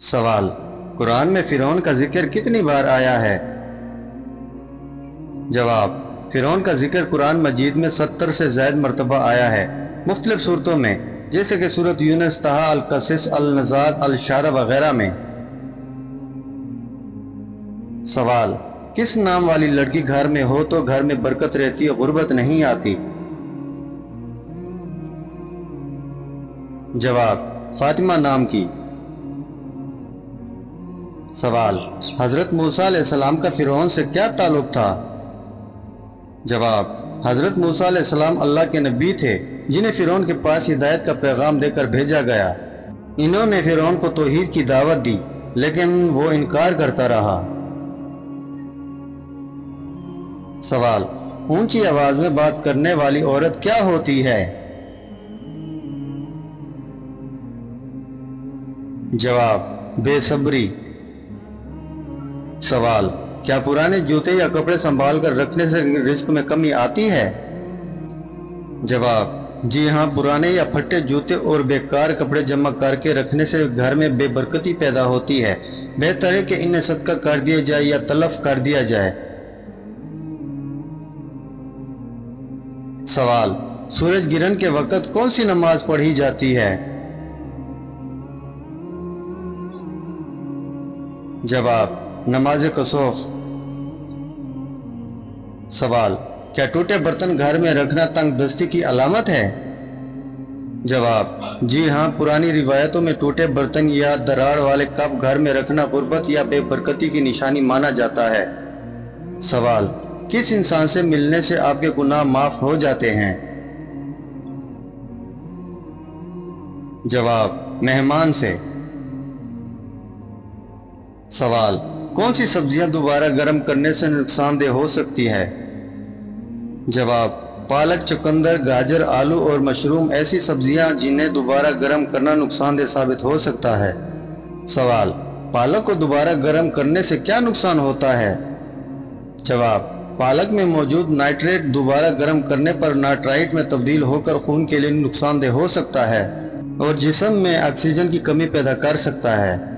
सवाल, कुरान में फिरौन का जिक्र कितनी बार आया है? जवाब, फिरौन का जिक्र कुरान मजीद में 70 से ज़ायद मरतबा आया है, मुख्तलिफ सूरतों में, जैसे कि सूरत यूनुस, तहा, अल-कसस, अल-नज़ात, अल-शारा वगैरह में। सवाल, किस नाम वाली लड़की घर में हो तो घर में बरकत रहती है, गुर्बत नहीं आती? जवाब, फातिमा नाम की। सवाल, हजरत मूसा अलैहिस्सलाम का फिरौन से क्या ताल्लुक था? जवाब, हजरत मूसा अलैहिस्सलाम अल्लाह के नबी थे जिन्हें फिरौन के पास हिदायत का पैगाम देकर भेजा गया। इन्होंने फिरौन को तौहीद की दावत दी, लेकिन वो इनकार करता रहा। सवाल, ऊंची आवाज में बात करने वाली औरत क्या होती है? जवाब, बेसब्री। सवाल, क्या पुराने जूते या कपड़े संभाल कर रखने से रिस्क में कमी आती है? जवाब, जी हाँ, पुराने या फटे जूते और बेकार कपड़े जमा करके रखने से घर में बेबरकती पैदा होती है। बेहतर है कि इन्हें सदका कर दिया जाए या तलफ कर दिया जाए। सवाल, सूरज गिरन के वक़्त कौन सी नमाज पढ़ी जाती है? जवाब, नमाज कसौफ। सवाल, क्या टूटे बर्तन घर में रखना तंग दस्ती की अलामत है? जवाब, जी हाँ, पुरानी रिवायतों में टूटे बर्तन या दरार वाले कप घर में रखना गुर्बत या बेबरकती की निशानी माना जाता है। सवाल, किस इंसान से मिलने से आपके गुनाह माफ हो जाते हैं? जवाब, मेहमान से। सवाल, कौन सी सब्जियां दोबारा गर्म करने से नुकसानदेह हो सकती है? जवाब, पालक, चुकंदर, गाजर, आलू और मशरूम ऐसी सब्जियां जिन्हें दोबारा गर्म करना नुकसानदेह साबित हो सकता है। सवाल, पालक को दोबारा गर्म करने से क्या नुकसान होता है? जवाब, पालक में मौजूद नाइट्रेट दोबारा गर्म करने पर नाइट्राइट में तब्दील होकर खून के लिए नुकसानदेह हो सकता है और जिस्म में ऑक्सीजन की कमी पैदा कर सकता है।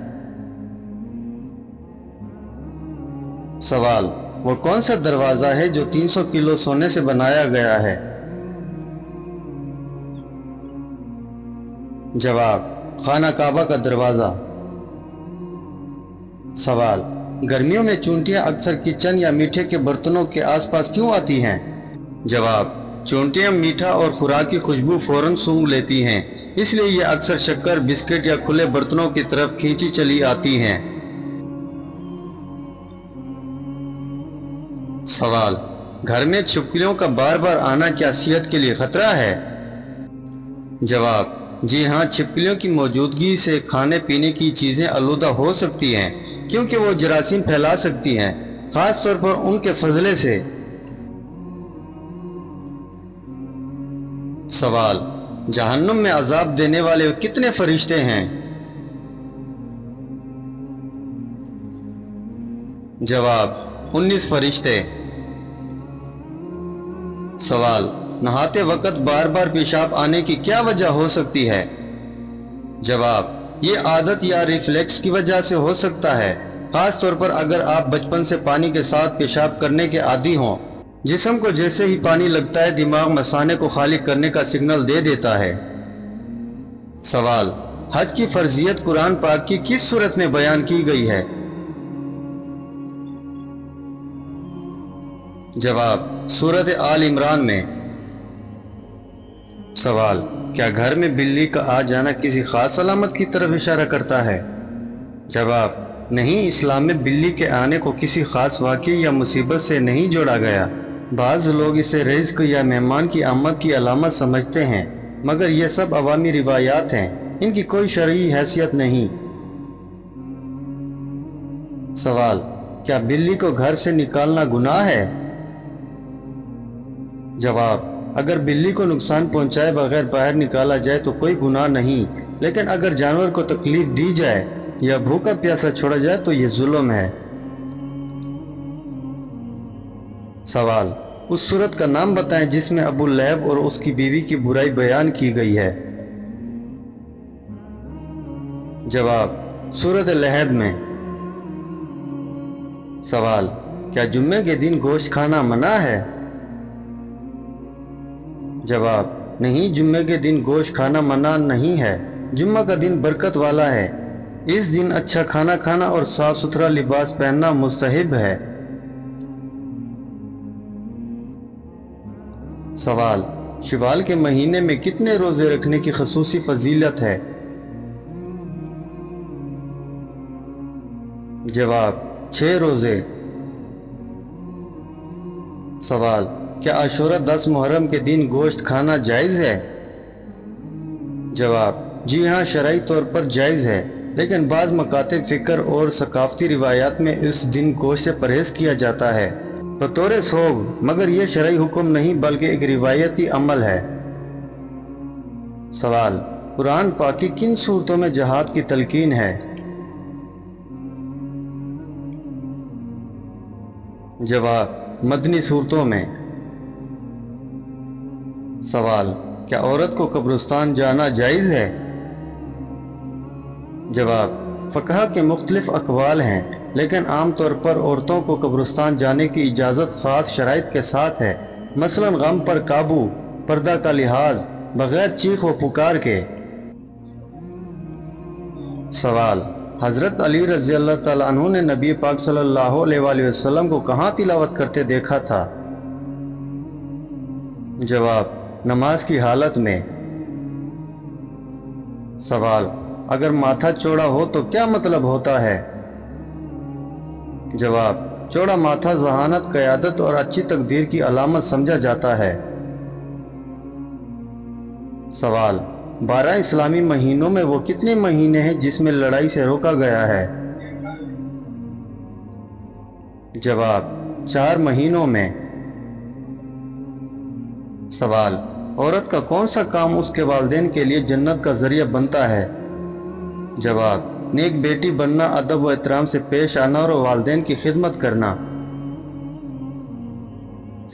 सवाल, वो कौन सा दरवाजा है जो 300 किलो सोने से बनाया गया है? जवाब, खाना काबा का दरवाजा। सवाल, गर्मियों में चूंटियां अक्सर किचन या मीठे के बर्तनों के आसपास क्यों आती हैं? जवाब, चूंटियां मीठा और खुराक की खुशबू फौरन सूंघ लेती हैं, इसलिए ये अक्सर शक्कर, बिस्किट या खुले बर्तनों की तरफ खींची चली आती हैं। सवाल, घर में छिपकलियों का बार बार आना क्या सेहत के लिए खतरा है? जवाब, जी हाँ, छिपकलियों की मौजूदगी से खाने पीने की चीजें आलूदा हो सकती हैं क्योंकि वो जरासीम फैला सकती हैं, खास तौर पर उनके फजले से। सवाल, जहन्नुम में अजाब देने वाले कितने फरिश्ते हैं? जवाब, 19 फरिश्ते। सवाल, नहाते वक्त बार बार पेशाब आने की क्या वजह हो सकती है? जवाब, ये आदत या रिफ्लेक्स की वजह से हो सकता है, खास तौर पर अगर आप बचपन से पानी के साथ पेशाब करने के आदी हों। जिस्म को जैसे ही पानी लगता है दिमाग मसाने को खाली करने का सिग्नल दे देता है। सवाल, हज की फर्जियत कुरान पाक की किस सूरत में बयान की गई है? जवाब, सूरत आल इमरान में। सवाल, क्या घर में बिल्ली का आ जाना किसी खास अलामत की तरफ इशारा करता है? जवाब, नहीं, इस्लाम में बिल्ली के आने को किसी खास वाक़ई या मुसीबत से नहीं जोड़ा गया। बाज़ लोग इसे रिज़्क़ या मेहमान की आमद की अलामत समझते हैं, मगर यह सब अवामी रिवायात हैं, इनकी कोई शरई हैसियत नहीं। सवाल, क्या बिल्ली को घर से निकालना गुनाह है? जवाब, अगर बिल्ली को नुकसान पहुंचाए बगैर बाहर निकाला जाए तो कोई गुनाह नहीं, लेकिन अगर जानवर को तकलीफ दी जाए या भूखा प्यासा छोड़ा जाए तो यह जुल्म है। सवाल, उस सूरत का नाम बताएं जिसमें अबू लहब और उसकी बीवी की बुराई बयान की गई है। जवाब, سورۃ لحد میں۔ سوال: کیا جمعے کے دن گوشت کھانا منع ہے؟ جواب: نہیں، جمعے کے دن گوشت کھانا منع نہیں ہے۔ جمعہ کا دن برکت والا ہے۔ اس دن اچھا کھانا کھانا اور صاف ستھرا لباس پہننا مستحب ہے۔ سوال: شوال کے مہینے میں کتنے روزے رکھنے کی خصوصی فضیلت ہے؟ جواب: 6 روزے۔ سوال: کیا عاشورہ 10 محرم کے دن گوشت کھانا جائز ہے؟ جواب: جی ہاں، شرعی طور پر جائز ہے، لیکن بعض مکاتب فکر اور ثقافتی روایات میں اس دن گوشت سے پرہیز کیا جاتا ہے بطور سوگ، مگر یہ شرعی حکم نہیں بلکہ ایک روایتی عمل ہے۔ سوال: قرآن پاک کی کن صورتوں میں جہاد کی تلقین ہے؟ جواب: مدنی صورتوں میں۔ سوال: کیا عورت کو قبرستان جانا جائز ہے؟ جواب: فقہا کے مختلف اقوال ہیں، لیکن عام طور پر عورتوں کو قبرستان جانے کی اجازت خاص شرائط کے ساتھ ہے، مثلا غم پر قابو، پردہ کا لحاظ، بغیر چیخ و پکار کے۔ سوال: حضرت علی رضی اللہ تعالیٰ عنہ نے نبی پاک صلی اللہ علیہ وآلہ وسلم کو کہاں تلاوت کرتے دیکھا تھا؟ جواب: نماز کی حالت میں۔ سوال: اگر ماتھا چوڑا ہو تو کیا مطلب ہوتا ہے؟ جواب: چوڑا ماتھا ذہانت، قیادت اور اچھی تقدیر کی علامت سمجھا جاتا ہے۔ سوال: 12 اسلامی مہینوں میں وہ کتنے مہینے ہیں جس میں لڑائی سے روکا گیا ہے؟ جواب: 4 مہینوں میں۔ سوال: عورت کا کون سا کام اس کے والدین کے لیے جنت کا ذریعہ بنتا ہے؟ جواب: نیک بیٹی بننا، ادب و احترام سے پیش آنا اور والدین کی خدمت کرنا۔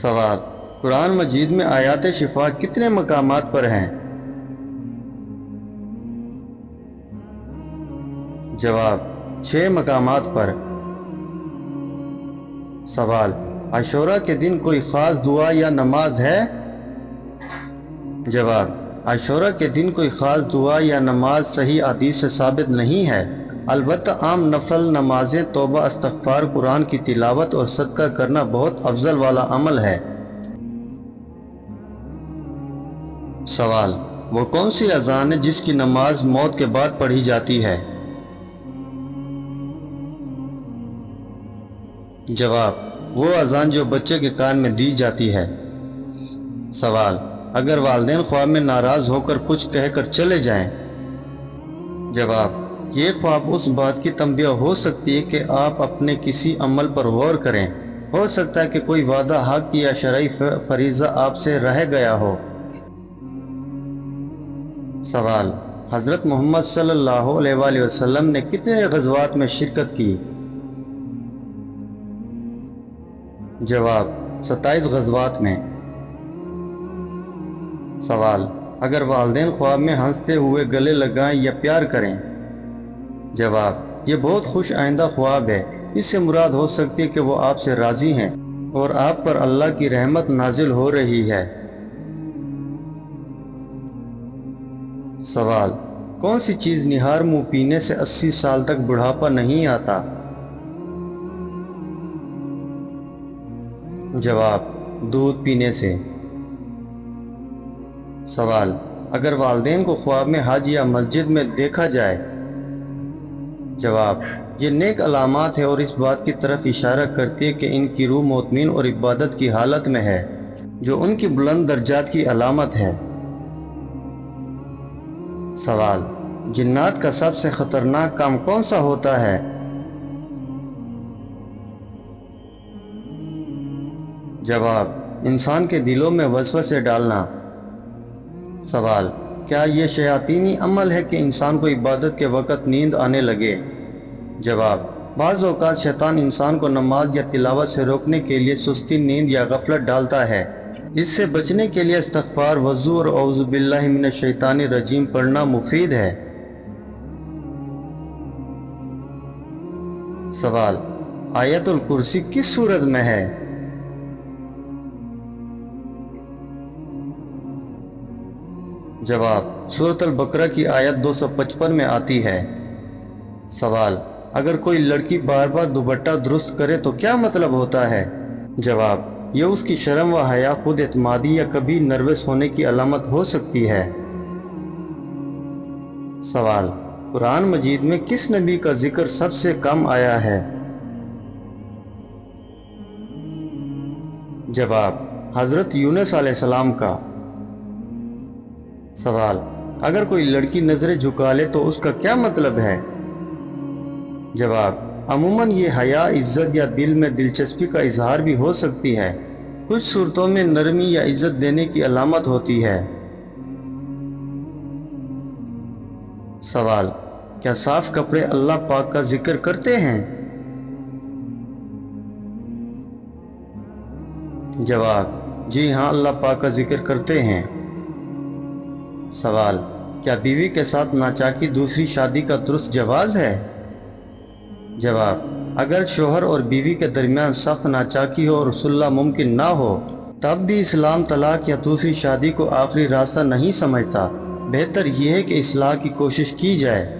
سوال: قرآن مجید میں آیات شفا کتنے مقامات پر ہیں؟ جواب: 6 مقامات پر۔ سوال: عاشورہ کے دن کوئی خاص دعا یا نماز ہے؟ جواب: عاشورہ کے دن کوئی خاص دعا یا نماز صحیح حدیث سے ثابت نہیں ہے، البتہ عام نفل نمازیں، توبہ، استغفار، قرآن کی تلاوت اور صدقہ کرنا بہت افضل والا عمل ہے۔ سوال: وہ کون سی اذان ہے جس کی نماز موت کے بعد پڑھی جاتی ہے؟ جواب: وہ اذان جو بچے کے کان میں دی جاتی ہے۔ سوال: اگر والدین خواب میں ناراض ہو کر کچھ کہہ کر چلے جائیں؟ جواب: یہ خواب اس بات کی تنبیہ ہو سکتی ہے کہ آپ اپنے کسی عمل پر غور کریں، ہو سکتا ہے کہ کوئی وعدہ، حق یا شرعی فریضہ آپ سے رہ گیا ہو۔ سوال: حضرت محمد صلی اللہ علیہ وآلہ وسلم نے کتنے غزوات میں شرکت کی؟ جواب: 27 غزوات میں۔ سوال: اگر والدین خواب میں ہنستے ہوئے گلے لگائیں یا پیار کریں؟ جواب: یہ بہت خوش آئندہ خواب ہے، اس سے مراد ہو سکتی ہے کہ وہ آپ سے راضی ہیں اور آپ پر اللہ کی رحمت نازل ہو رہی ہے۔ سوال: کون سی چیز نہار منہ پینے سے 80 سال تک بڑھاپا نہیں آتا؟ جواب: دودھ پینے سے۔ سوال: اگر والدین کو خواب میں حج یا مسجد میں دیکھا جائے؟ جواب: یہ نیک علامات ہے اور اس بات کی طرف اشارہ کرتی ہے کہ ان کی روح مطمئن اور عبادت کی حالت میں ہے، جو ان کی بلند درجات کی علامت ہے۔ سوال: جنات کا سب سے خطرناک کام کون سا ہوتا ہے؟ جواب: انسان کے دلوں میں وسوسے ڈالنا۔ سوال: کیا یہ شیاطینی عمل ہے کہ انسان کو عبادت کے وقت نیند آنے لگے؟ جواب: بعض اوقات شیطان انسان کو نماز یا تلاوت سے روکنے کے لیے سستی، نیند یا غفلت ڈالتا ہے۔ اس سے بچنے کے لیے استغفار، وضو اور اعوذ باللہ من الشیطان الرجیم پڑھنا مفید ہے۔ सवाल, आयतुल कुर्सी किस सूरत में है? जवाब, सूरत अल बकरा की आयत 255 में आती है। सवाल, अगर कोई लड़की बार बार दुपट्टा दुरुस्त करे तो क्या मतलब होता है? जवाब, ये उसकी शर्म व हया, खुद एतमादी या कभी नर्वस होने की अलामत हो सकती है। सवाल, कुरान मजीद में किस नबी का जिक्र सबसे कम आया है? जवाब, हजरत यूनुस अलैहिस्सलाम का। सवाल, अगर कोई लड़की नजरें झुका ले तो उसका क्या मतलब है? जवाब, अमूमन ये हया, इज्जत या दिल में दिलचस्पी का इजहार भी हो सकती है। कुछ सूरतों में नरमी या इज्जत देने की अलामत होती है। सवाल, क्या साफ कपड़े अल्लाह पाक का जिक्र करते हैं? जवाब, जी हाँ, अल्लाह पाक का जिक्र करते हैं। सवाल, क्या बीवी के साथ नाचाकी दूसरी शादी का दुरुस्त जवाज है? जवाब, अगर शोहर और बीवी के दरमियान सख्त नाचाकी हो और सुलह मुमकिन ना हो तब भी इस्लाम तलाक या दूसरी शादी को आखिरी रास्ता नहीं समझता। बेहतर यह है कि इस्लाह की कोशिश की जाए।